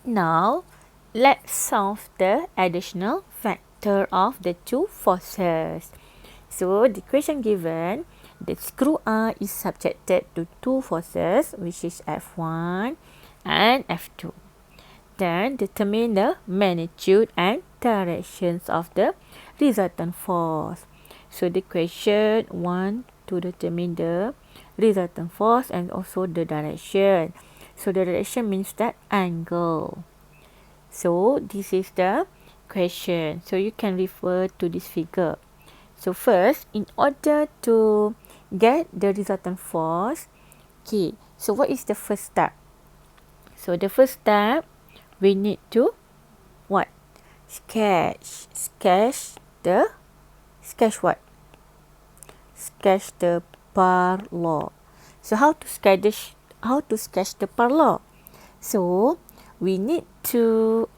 Now, let's solve the additional factor of the two forces. So, the question given, the screw R is subjected to two forces, which is F1 and F2. Then, determine the magnitude and directions of the resultant force. So, the question want to determine the resultant force and also the direction. So, the direction means that angle. So, this is the question. So, you can refer to this figure. So, first, in order to get the resultant force, okay, so what is the first step? So, the first step, we need to what? Sketch. Sketch what? Sketch the bar law. So, how to sketch the bar law? So, we need to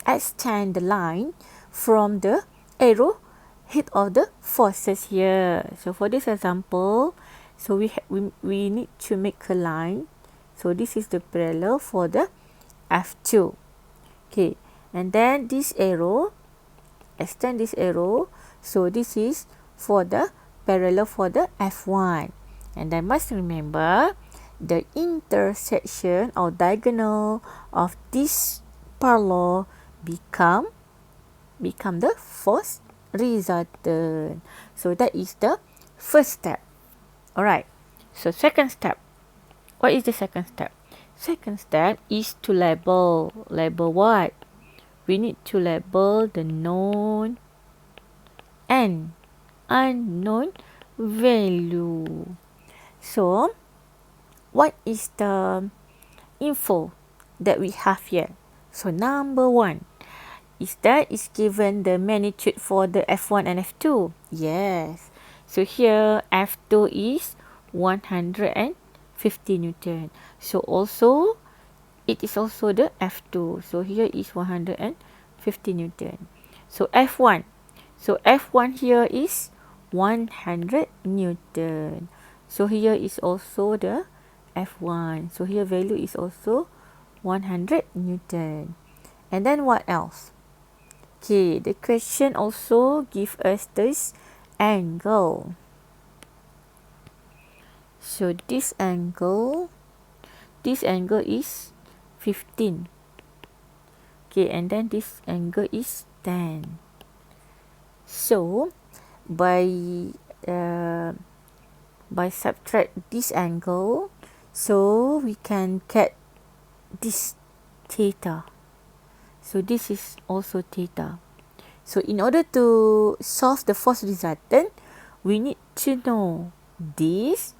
extend the line from the arrow head of the forces here. So, for this example, so we need to make a line. So, this is the parallel for the F2. Okay, and then this arrow, extend this arrow. So, this is for the parallel for the F1. And then must remember, the intersection or diagonal of this parallel become the force resultant. So that is the first step. Alright. So second step. What is the second step? Second step is to label. Label what? We need to label the known and unknown value. So, what is the info that we have here? So, number one is that is given the magnitude for the F1 and F2. Yes. So, here F2 is 150 Newton. So, also, it is also the F2. So, here is 150 Newton. So, F1. So, F1 here is 100 Newton. So, here is also the F1. So, here value is also 100 Newton. And then what else? Okay, the question also give us this angle. So, this angle is 15. Okay, and then this angle is 10. So, by subtract this angle, so we can get this theta. So, this is also theta. So, in order to solve the force resultant, we need to know this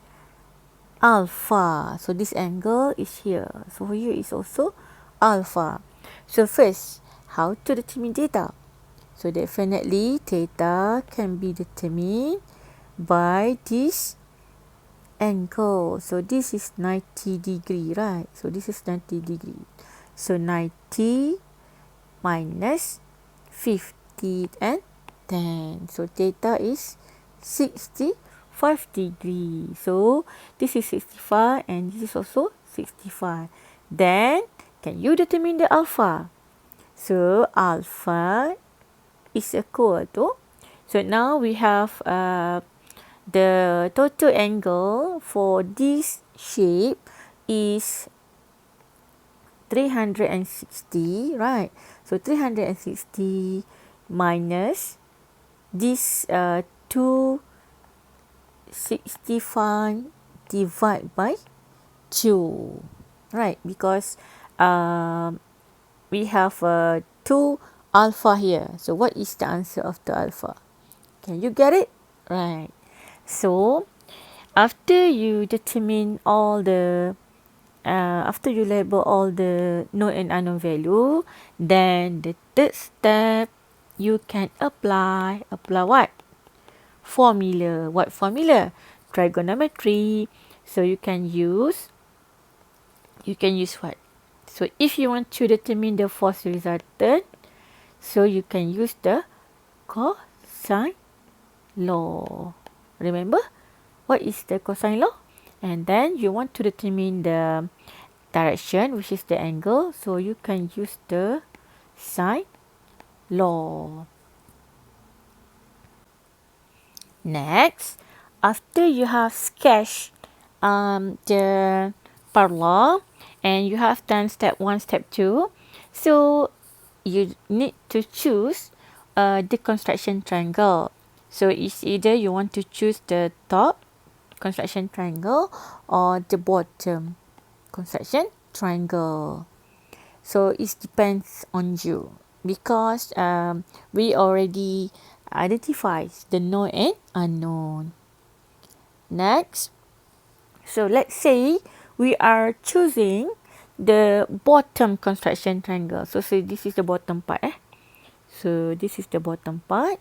alpha. So, this angle is here. So, here is also alpha. So, first, how to determine theta? So, definitely theta can be determined by this angle. So, this is 90 degree, right? So, this is 90 degree. So, 90 minus 50 and 10. So, theta is 65 degree. So, this is 65 and this is also 65. Then, can you determine the alpha? So, alpha is equal to, so now we have the total angle for this shape is 360, right? So 360 minus this 265 divided by 2, right? Because we have 2 alpha here. So what is the answer of the alpha? Can you get it? Right. So after you determine all the after you label all the known and unknown value, then the third step you can apply what? Formula. What formula? Trigonometry. So you can use what? So if you want to determine the force resultant, so you can use the cosine law. Remember what is the cosine law? And then you want to determine the direction, which is the angle. So you can use the sine law. Next, after you have sketched the parallel and you have done step 1, step 2, so you need to choose the construction triangle. So it's either you want to choose the top construction triangle or the bottom construction triangle. So it depends on you, because we already identified the known and unknown. Next, so let's say we are choosing the bottom construction triangle. So say this is the bottom part. So this is the bottom part.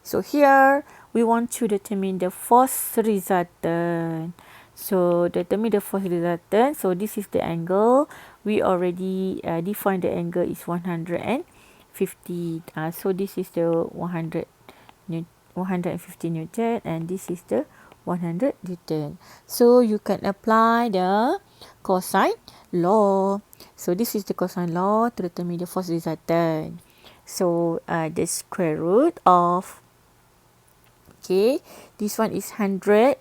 So here we want to determine the force resultant. So determine the force resultant. So this is the angle. We already defined the angle is 150. So this is the 150 Newton, and this is the 100 Newton. So you can apply the cosine law. So this is the cosine law to determine the force resultant. So the square root of, okay, this one is 100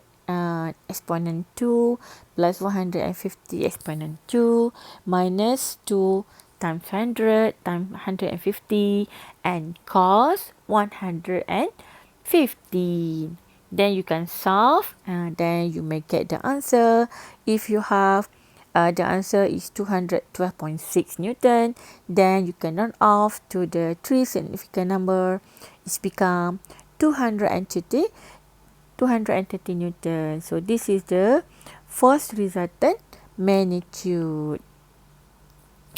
exponent 2 plus 150 exponent 2 minus 2 times 100 times 150 and cos 150. Then you can solve, and then you may get the answer. If you have the answer is 212.6 Newton, then you can round off to the 3 significant number. It's become 230 Newton. So this is the force resultant magnitude.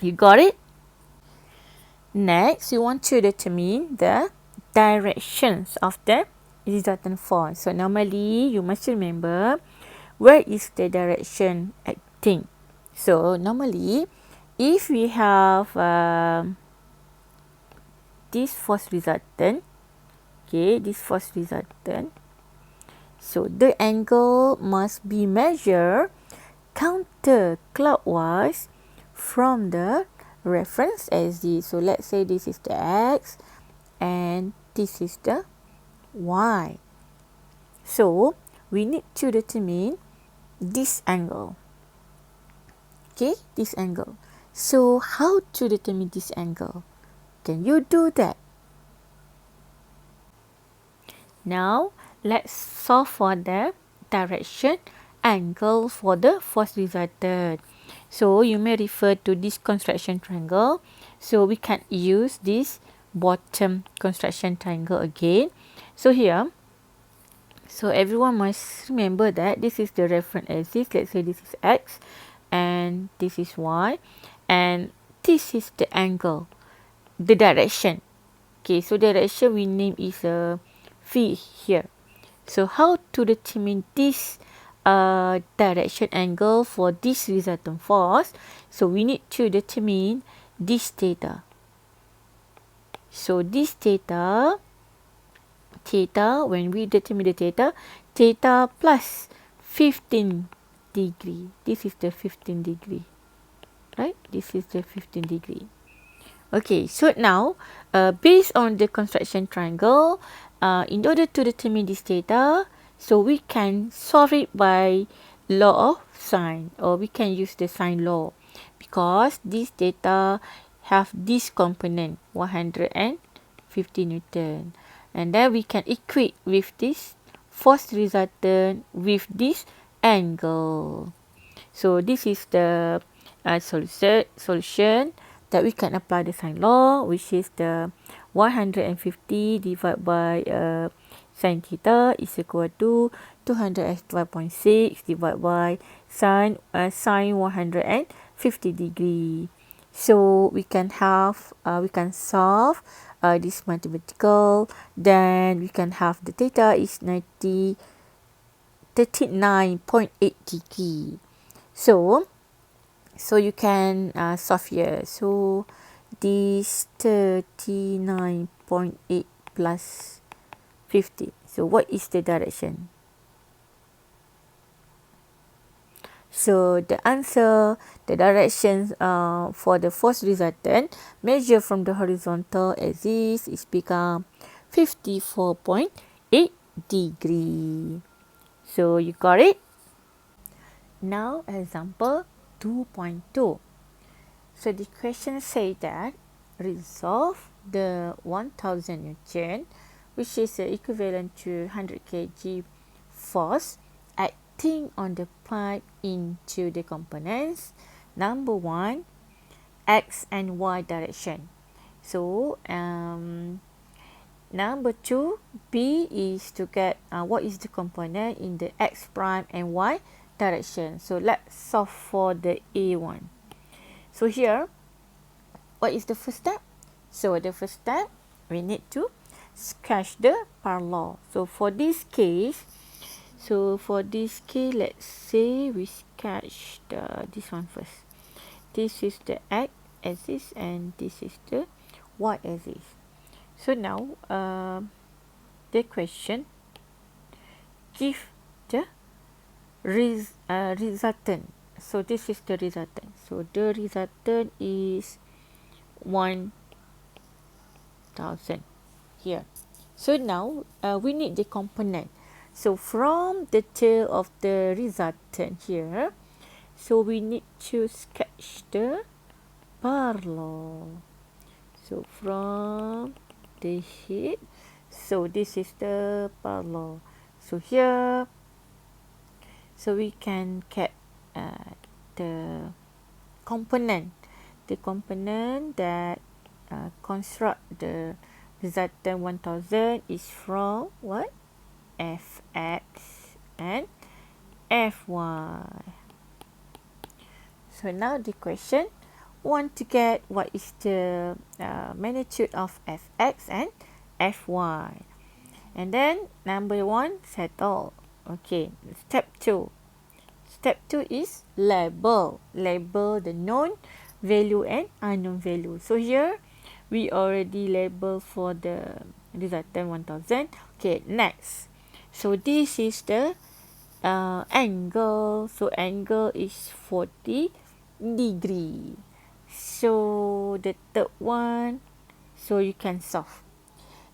You got it? Next, you want to determine the directions of the resultant force. So normally you must remember where is the direction acting. So normally if we have this force resultant, okay, this force resultant, so the angle must be measured counterclockwise from the reference axis. So let's say this is the x and this is the y. So we need to determine this angle. Okay, this angle. So how to determine this angle? Can you do that? Now let's solve for the direction angle for the force resultant. So you may refer to this construction triangle. So we can use this bottom construction triangle again. So here, so everyone must remember that this is the reference axis. Let's say this is x and this is y, and this is the angle, the direction. Okay, so direction we name is a phi here. So how to determine this direction angle for this resultant force? So we need to determine this theta. So this theta, when we determine the theta plus 15 degree. This is the 15 degree, right? This is the 15 degree. Okay, so now based on the construction triangle, in order to determine this theta, so we can solve it by law of sine, or we can use the sine law, because this theta have this component 150 Newton, and then we can equate with this force resultant with this angle. So this is the solution that we can apply the sine law, which is the 150 divided by sine theta is equal to 212.6 divided by sine 150 degree. So we can have we can solve this mathematical. Then we can have the theta is 39.8 degree. So you can solve here. So this 39.8 plus 50. So what is the direction? So the answer, the directions for the first resultant measure from the horizontal axis is become 54.8 degree. So you got it? Now example 2.2. So the question say that resolve the 1000 Newton, which is equivalent to 100 kg force acting on the pipe into the components. Number one, X and Y direction. So number two, B is to get what is the component in the X prime and Y direction. So let's solve for the A one. So here, what is the first step? So the first step, we need to sketch the parallel. So for this case, let's say we sketch this one first. This is the X axis and this is the Y axis. So now the question give the resultant. So this is the resultant. So the resultant is 1000 here. So now we need the component. So from the tail of the resultant here, so we need to sketch the parallel. So from the head, so this is the parallel. So here, so we can get the component that construct the resultant 1000 is from what? Fx and Fy. So now the question, want to get what is the magnitude of Fx and Fy. And then number one, settle. Okay, step two. Step 2 is label. Label the known value and unknown value. So here, we already label for the resultant 1000. Okay, next. So this is the angle. So angle is 40 degree. So the third one, so you can solve.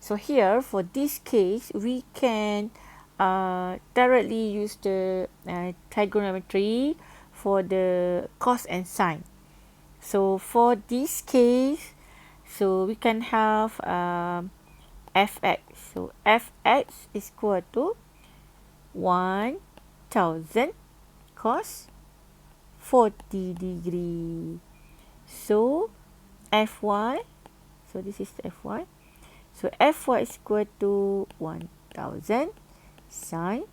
So here, for this case, we can directly use the trigonometry for the cos and sine. So for this case, so we can have fx. So fx is equal to 1000 cos 40 degree. So fy, so this is fy. So fy is equal to 1000 sine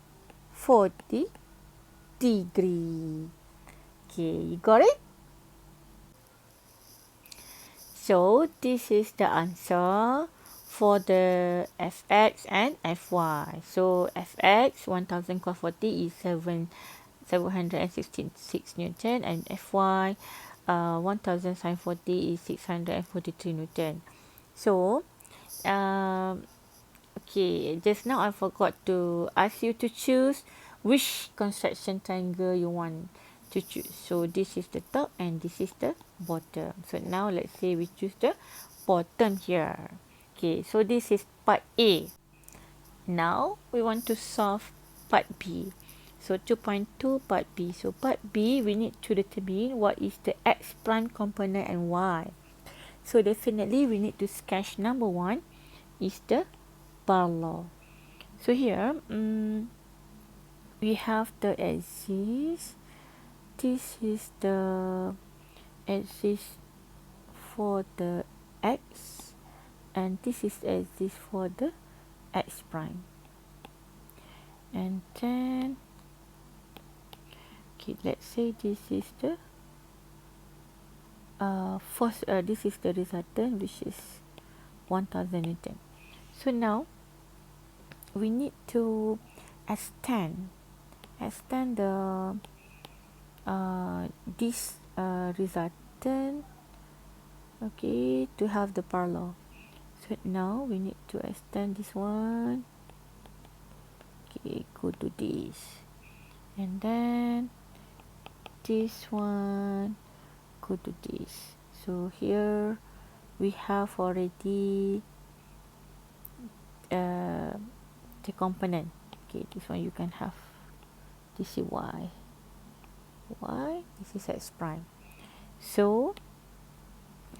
40 degree. Okay, you got it? So this is the answer for the fx and fy. So fx 1000 cos 40 is 766 Newton, and fy 1000 sine 40 is 643 Newton. So okay, just now I forgot to ask you to choose which construction triangle you want to choose. So this is the top and this is the bottom. So now let's say we choose the bottom here. Okay, so this is part A. Now we want to solve part B. So 2.2 part B. So part B, we need to determine what is the X prime component and Y. So definitely we need to sketch number one is the parallel. So here we have the axis. This is the axis for the X and this is axis for the X prime. And then okay, let's say this is the first this is the resultant, which is 1000 Newton. So now we need to extend the this resultant, okay, to have the parallel. So now we need to extend this one. Okay, go to this, and then this one, go to this. So here we have already the component. Okay, this one you can have, this is y, this is x prime. So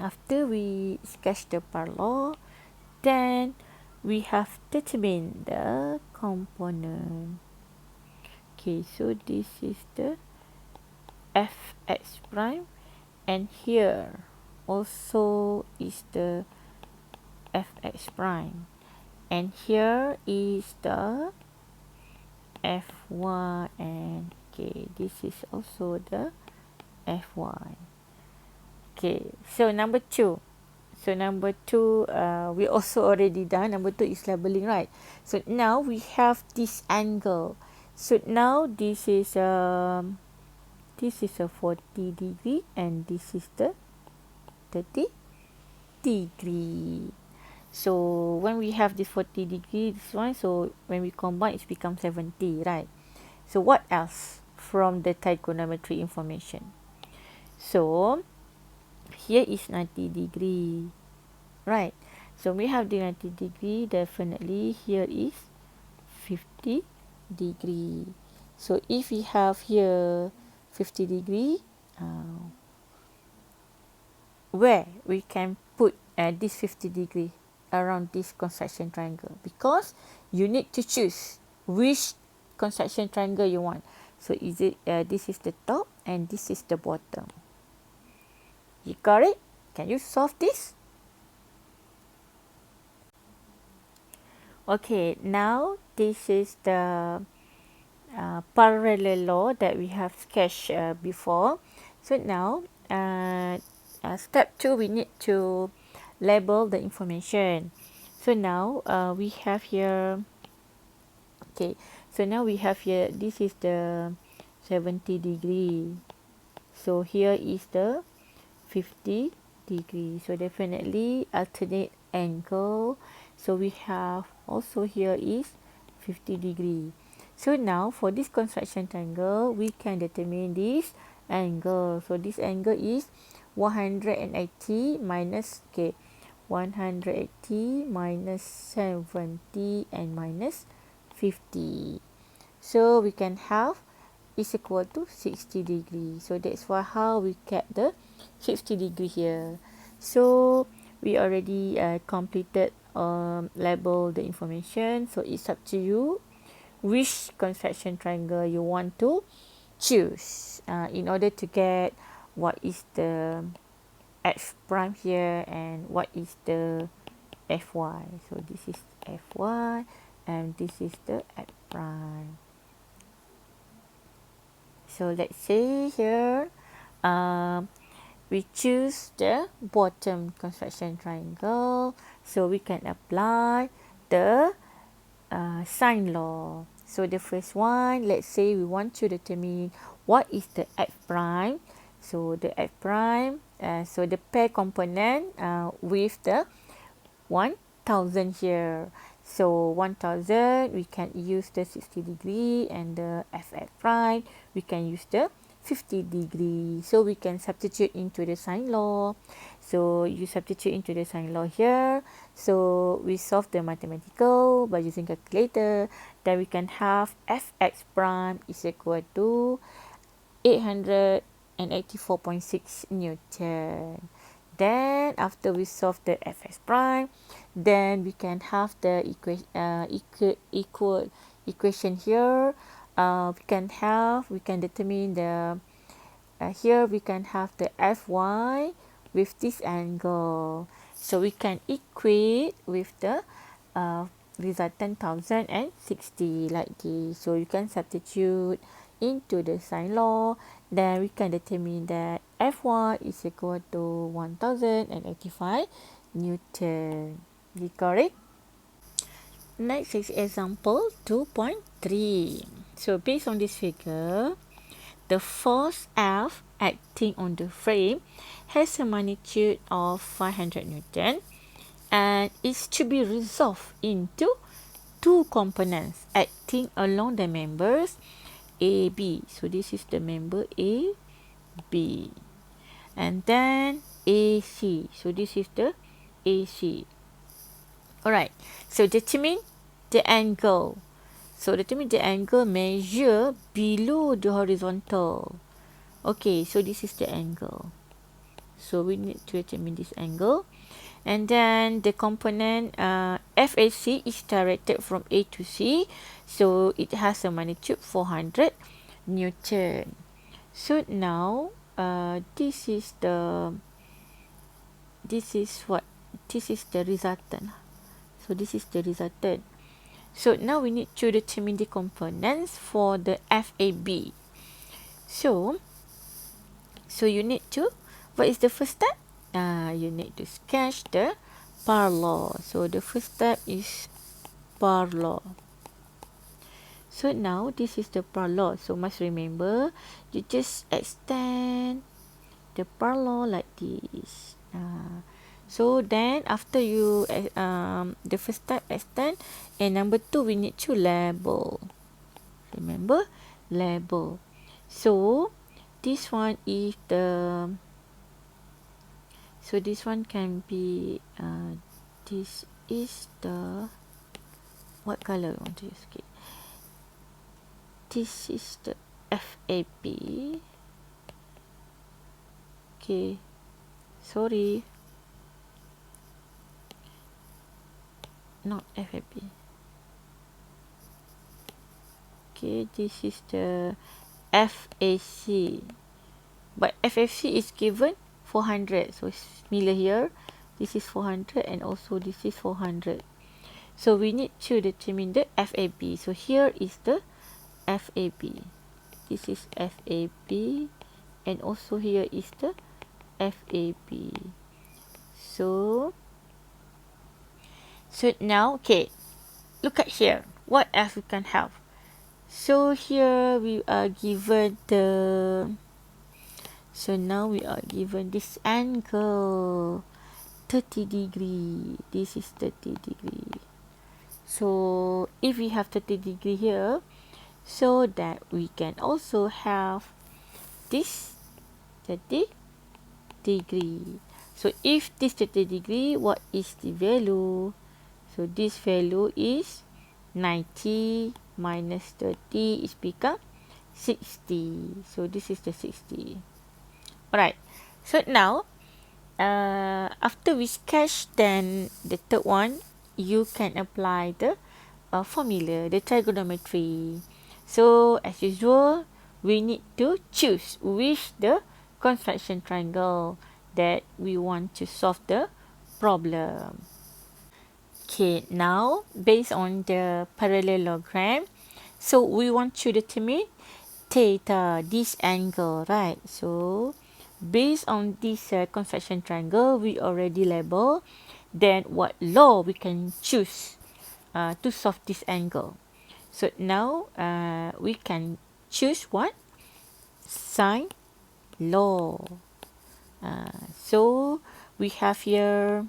after we sketch the parallel, then we have determined the component. Okay, so this is the fx prime, and here also is the fx prime, and here is the fy, and okay, this is also the fy. Okay, so number 2. So number 2, we also already done. Number 2 is labeling, right? So now we have this angle. So now this is a 40 degree, and this is the 30 degree. So when we have this 40 degree, this one, so when we combine, it becomes 70, right? So what else from the trigonometry information? So here is 90 degree, right? So we have the 90 degree, definitely here is 50 degree. So if we have here 50 degree, where we can put this 50 degree around this construction triangle, because you need to choose which construction triangle you want. So is it this is the top and this is the bottom. You got it? Can you solve this? Okay, now this is the parallel law that we have sketched before. So now step 2, we need to label the information. So now we have here, okay, so now we have here, this is the 70 degree. So here is the 50 degree. So definitely alternate angle. So we have also here is 50 degree. So now for this construction triangle, we can determine this angle. So this angle is 180 minus, okay, 180 minus 70 and minus 50. So we can have is equal to 60 degree. So that's why how we get the 60 degree here. So we already completed label the information. So it's up to you which construction triangle you want to choose in order to get what is the x prime here and what is the fy. So this is fy and this is the x prime. So let's say here we choose the bottom construction triangle, so we can apply the sine law. So the first one, let's say we want to determine what is the f prime. So the f prime, so the pair component with the 1000 here. So 1000, we can use the 60 degree, and the f prime, we can use the 50 degree. So we can substitute into the sine law. So you substitute into the sine law here. So we solve the mathematical by using calculator. Then we can have fx prime is equal to 884.6 Newton. Then after we solve the fx prime, then we can have the equation here. We can determine the here we can have the fy with this angle. So we can equate with the resultant 1060 like this. So you can substitute into the sine law. Then we can determine that fy is equal to 1085 Newton. You got it? Next is example 2.3. So based on this figure, the force F acting on the frame has a magnitude of 500 Newton and is to be resolved into two components acting along the members A, B. So this is the member A B. And then AC. So this is the AC. Alright, so determine the angle. So determine the angle measure below the horizontal. Okay, so this is the angle. So we need to determine this angle. And then the component FAC is directed from A to C. So it has a magnitude 400 Newton. So now this is the resultant. So this is the resultant. So now we need to determine the components for the FAB. So you need to, what is the first step? You need to sketch the parallel. So the first step is parallel. So now this is the parallel. So must remember, you just extend the parallel like this. So then after you the first step extend, and number 2 we need to label. Remember, label. So this one is the, so this one can be this is the, what color I want to use? Okay, this is the FAB. Okay, sorry, not FAB. Okay, this is the FAC, but FAC is given 400, so it's similar here. This is 400 and also this is 400. So we need to determine the FAB. So here is the FAB. This is FAB, and also here is the FAB. So now, okay, look at here. What else we can have? So here we are given the, so now we are given this angle 30 degree. This is 30 degree. So if we have 30 degree here, so that we can also have this 30 degree. So if this 30 degree, what is the value? So this value is 90 minus 30 is become 60. So this is the 60. Alright, so now after we sketch, then the third one, you can apply the formula, the trigonometry. So as usual, we need to choose which the construction triangle that we want to solve the problem. Okay, now based on the parallelogram, so we want to determine theta, this angle, right? So based on this construction triangle, we already label. Then what law we can choose to solve this angle? So now we can choose what? Sine law. So we have here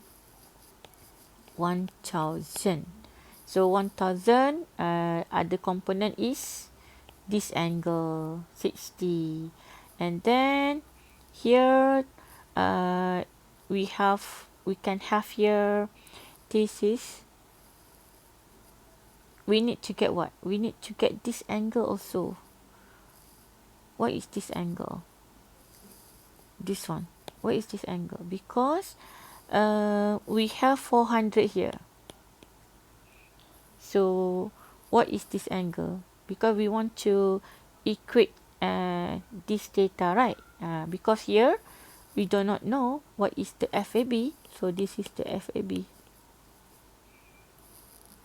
1000. So 1000 other component is this angle 60, and then here we can have here, this is, we need to get what? We need to get this angle also. What is this angle? This one. What is this angle? Because we have 400 here. So what is this angle? Because we want to equate this theta, right? Because here we do not know what is the FAB. So this is the FAB.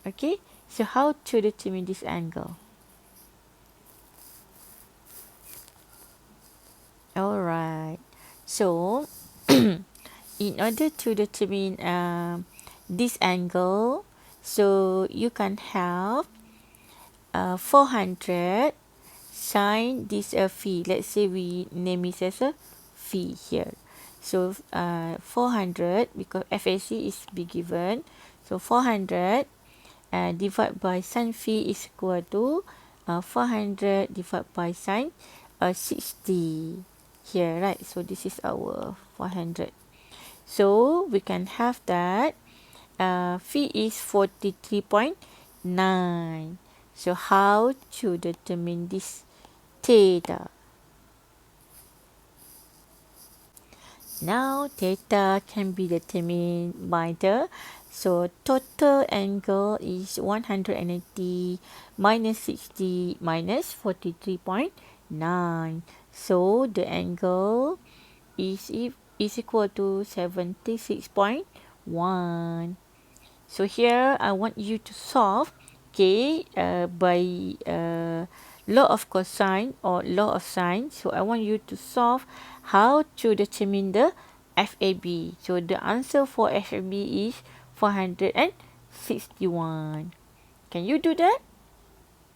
Okay, so how to determine this angle? Alright, so in order to determine this angle, so you can have 400 sine this phi. Let's say we name it as a phi here. So 400, because FAC is be given, so 400 divided by sine phi is equal to 400 divided by sine 60. here, right? So this is our 400. So we can have that phi is 43.9. So how to determine this theta? Now theta can be determined by the, so total angle is 180 minus 60 minus 43.9. So the angle is equal to 76.1. So here I want you to solve, okay, by law of cosine or law of sine. So I want you to solve how to determine the FAB. So the answer for FAB is 461. Can you do that?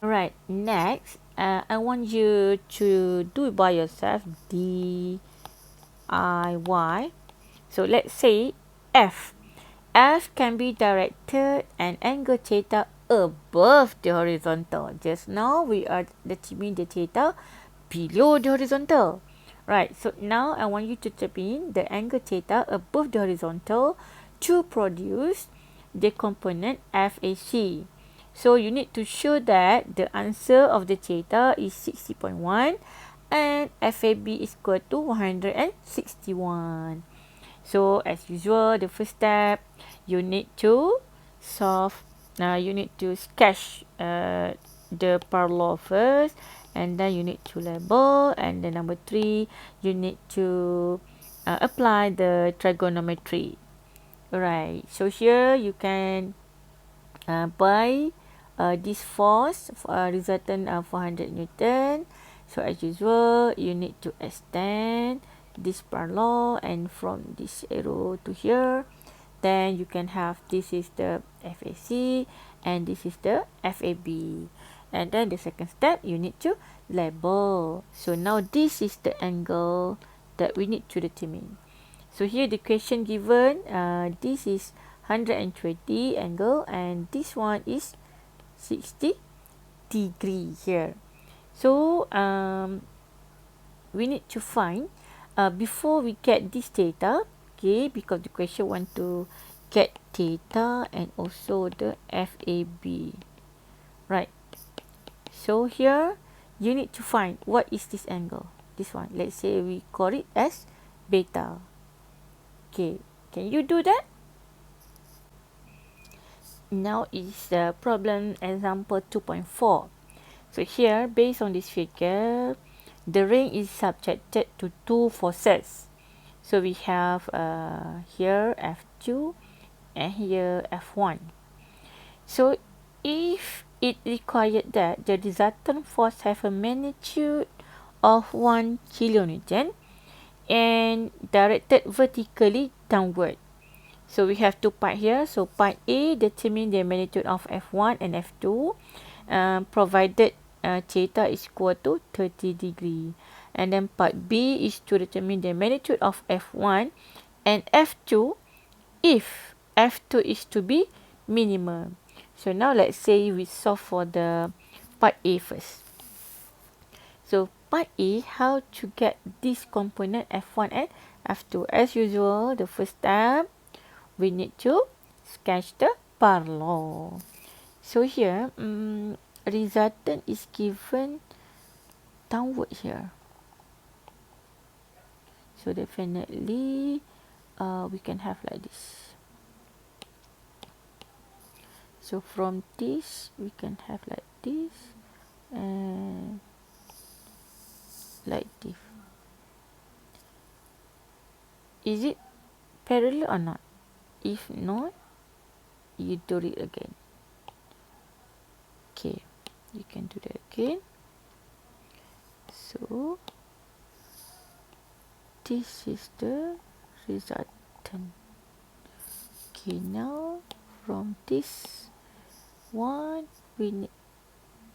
Alright, next, I want you to do it by yourself, DIY. So let's say F. F can be directed an angle theta above the horizontal. Just now we are determining the theta below the horizontal. Right, so now I want you to determine the angle theta above the horizontal to produce the component FAC. So you need to show that the answer of the theta is 60.1 and FAB is equal to 161. So as usual, the first step, you need to solve, you need to sketch the parallel first, and then you need to label, and then number 3, you need to apply the trigonometry. Alright, so here you can by this force resultant 400 Newton. So as usual, you need to extend this parallel, and from this arrow to here, then you can have, this is the FAC and this is the FAB. And then the second step, you need to label. So now this is the angle that we need to determine. So here the question given, this is 120 angle and this one is 60 degree here. So we need to find, before we get this theta, okay, because the question want to get theta and also the FAB, right? So here you need to find what is this angle, this one. Let's say we call it as beta. Okay, can you do that? Now is the problem example 2.4. So here, based on this figure, the ring is subjected to two forces. So we have here F2 and here F1. So if it required that the resultant force have a magnitude of 1 kilonewton and directed vertically downward. So we have two parts here. So part A determine the magnitude of F1 and F2, provided theta is equal to 30 degree. And then part B is to determine the magnitude of F1 and F2 if F2 is to be minimum. So now let's say we solve for the part A first. So part A, how to get this component F1 and F2. As usual, the first step, we need to sketch the parallel. So here, resultant is given downward here. So definitely, we can have like this. So from this, we can have like this and like this. Is it parallel or not? If not, you do it again. Okay, you can do that again. So this is the resultant. Okay, now from this one we need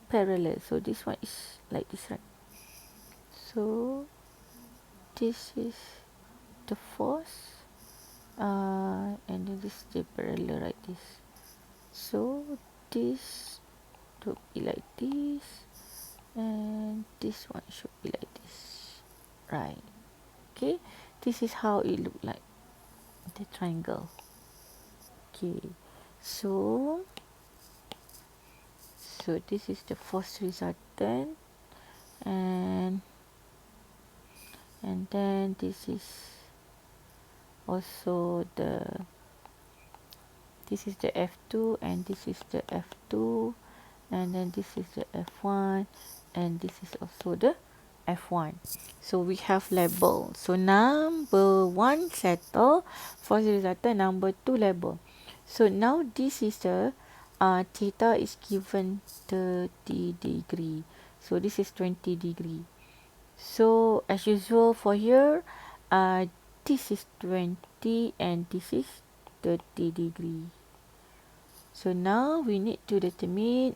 parallel. So this one is like this, right? So this is the force, and then this is the parallel like this. So this should be like this, and this one should be like this, right? Okay, this is how it look like, the triangle. Okay, so this is the first resultant, and then this is also this is the F2, and this is the F2, and then this is the F1, and this is also the F1. So we have label. So number 1 settle, for the resultant, number 2 label. So now this is the theta is given 30 degree. So this is 20 degree. So as usual for here, this is 20 and this is 30 degree. So now we need to determine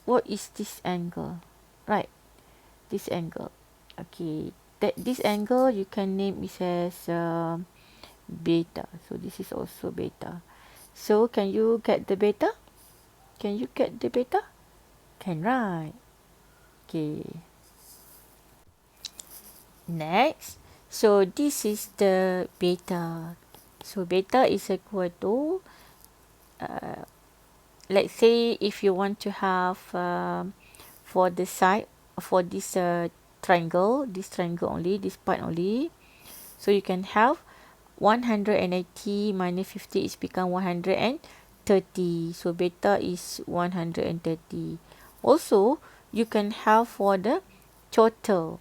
what is this angle, right? This angle. Okay, that this angle you can name it as beta. So this is also beta. So can you get the beta? Can you get the beta? Can, right? Okay. Next, so this is the beta. So beta is equal to, let's say if you want to have for the side, for this triangle, this part only, so you can have 180 minus 50 is become 130. So beta is 130. Also, you can have for the total.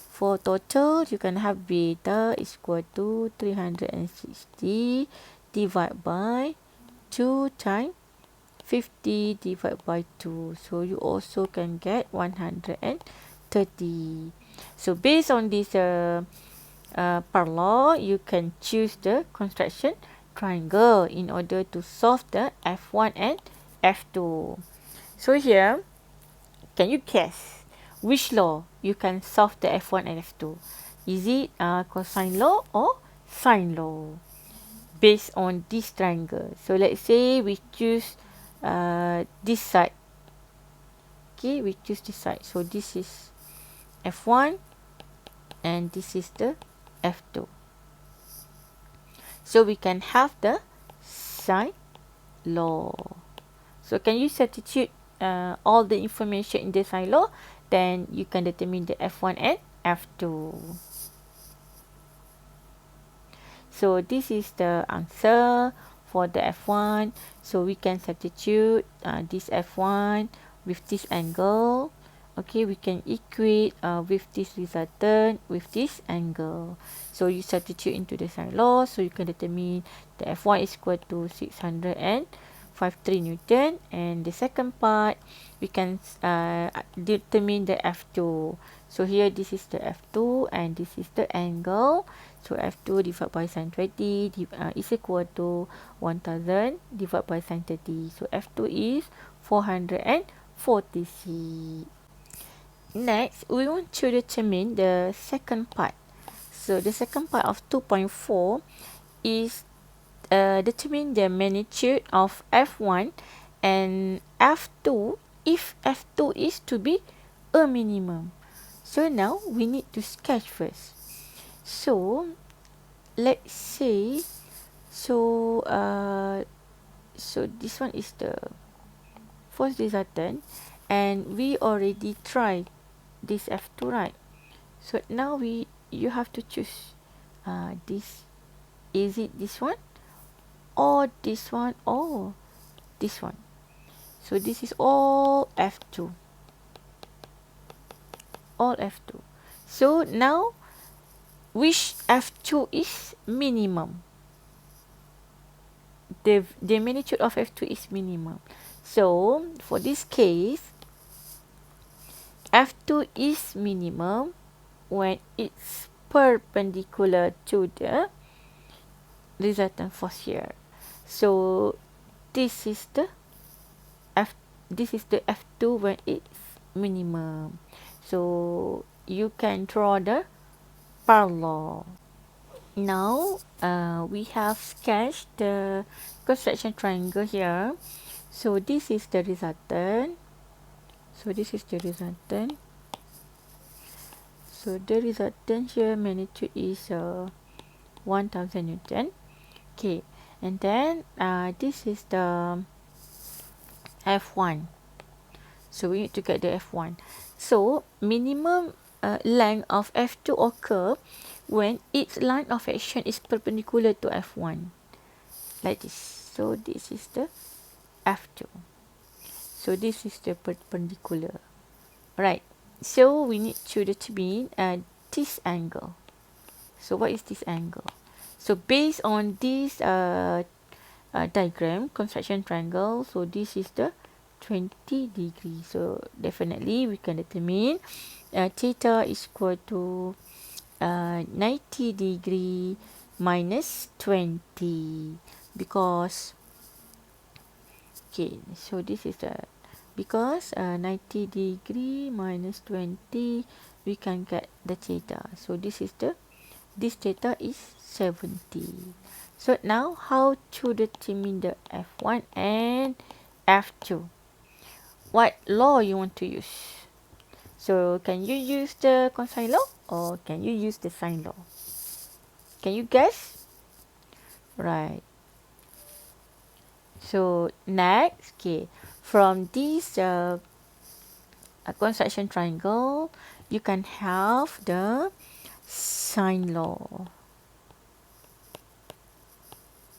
For total, you can have beta is equal to 360 divided by 2 times 50 divided by 2. So you also can get 130. So based on this law, you can choose the construction triangle in order to solve the F1 and F2. So here, can you guess which law you can solve the F1 and F2? Is it cosine law or sine law? Based on this triangle. So let's say we choose this side. Okay, we choose this side. So this is F1 and this is the F2. So we can have the sine law. So can you substitute all the information in the sine law? Then you can determine the F1 and F2. So this is the answer for the F1. So we can substitute this F1 with this angle. Okay, we can equate with this resultant with this angle. So you substitute into the sine law. So you can determine the F1 is equal to 653 Newton. And the second part, we can determine the F2. So here this is the F2 and this is the angle. So F2 divided by sin 20 is equal to 1000 divided by sin 30. So F2 is 440C. Next, we want to determine the second part. So the second part of 2.4 is determine the magnitude of F1 and F2 if F2 is to be a minimum. So now we need to sketch first. So let's say, so this one is the first resultant, and we already tried this F2, right? So now you have to choose this. Is it this one or this one or this one? So this is all F2. All F2. So now which F2 is minimum? The magnitude of F2 is minimum. So for this case, F2 is minimum when it's perpendicular to the resultant force here. So this is the F2 when it's minimum. So you can draw the parallel. Now we have sketched the construction triangle here. So this is the resultant. So the resultant here magnitude is 1000 Newton. Okay, and then this is the F1. So we need to get the F1. So minimum length of F2 occur when its line of action is perpendicular to F1. Like this. So this is the F2. So this is the perpendicular. Right. So we need to determine this angle. So what is this angle? So based on this diagram, construction triangle, so this is the 20 degree. So definitely we can determine theta is equal to 90 degree minus 20, because okay, so this is the, because 90 degree minus 20, we can get the theta. So this is the, this theta is 70. So now how to determine the F1 and F2? What law you want to use? So can you use the cosine law or can you use the sine law? Can you guess? Right. So next, okay, from this construction triangle, you can have the sine law.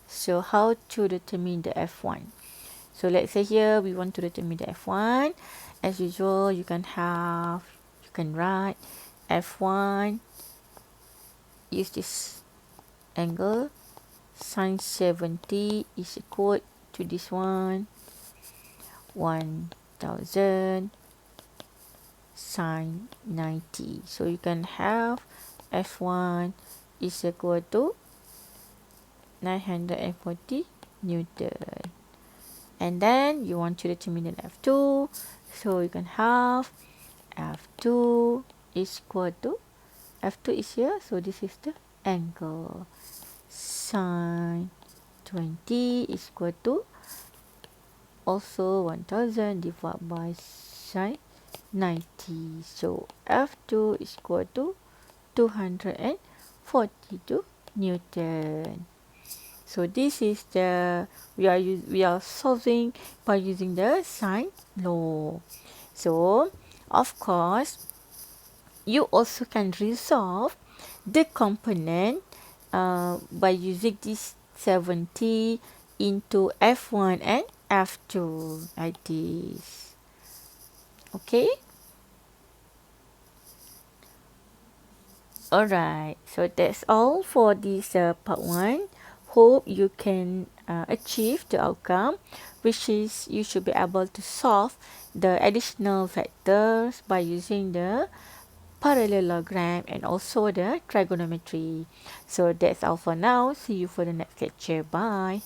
So how to determine the F1? So let's say here we want to determine the F1. As usual, you can write F1, use this angle, sine 70 is equal to this one, 1000 sine 90. So you can have F1 is equal to 940 Newton. And then you want to determine an F2. So you can have F2 is equal to, F2 is here. So this is the angle. Sine 20 is equal to also 1000 divided by sine 90. So F2 is equal to 242 Newton. So this is the, we are solving by using the sine law. So of course you also can resolve the component by using this 70 into F1 and F2 like this. Okay. Alright, so that's all for this part 1. Hope you can achieve the outcome, which is you should be able to solve the additional factors by using the parallelogram and also the trigonometry. So that's all for now. See you for the next lecture. Bye.